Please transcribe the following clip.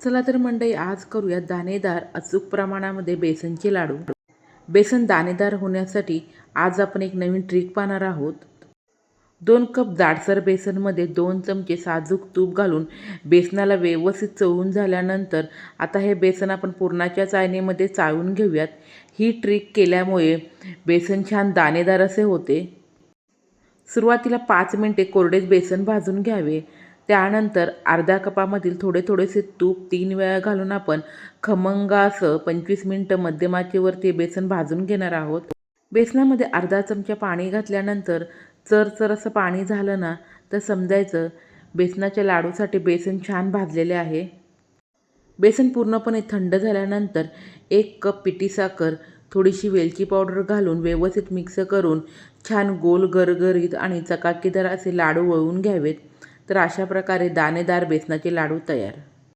चला तर मंडळी, आज करूया दाणेदार अचूक प्रमाणामध्ये बेसनचे लाडू. बेसन दाणेदार होण्यासाठी आज आपण एक नवीन ट्रिक पाहणार आहोत. 2 कप जाडसर बेसनमध्ये 2 चमचे साजूक तूप घालून बेसनाला व्यवस्थित चोळून झाल्यानंतर आता हे बेसन आपण पुरणाच्या चाळणीमध्ये चाळून घेऊयात. ही ट्रिक केल्यामुळे बेसन छान दाणेदार असे होते. सुरुवातीला 5 मिनिटे कोरडेच बेसन भाजून घ्यावे. त्यानंतर अर्ध्या कपामधील थोडेसे तूप 3 वेळा घालून आपण खमंग असं 25 मिनिटं मध्यम आचेवरती बेसन भाजून घेणार आहोत. बेसनामध्ये अर्धा चमचा पाणी घातल्यानंतर चरचर असं पाणी झालं ना तर समजायचं बेसनाच्या लाडूसाठी बेसन छान भाजलेले आहे. बेसन पूर्णपणे थंड झाल्यानंतर 1 कप पिठी साखर, थोडीशी वेलची पावडर घालून व्यवस्थित मिक्स करून छान गोल गरगरीत आणि चकाकीदार असे लाडू वळवून घ्यावेत. तर अशा प्रकारे दाणेदार बेसनाचे लाडू तयार.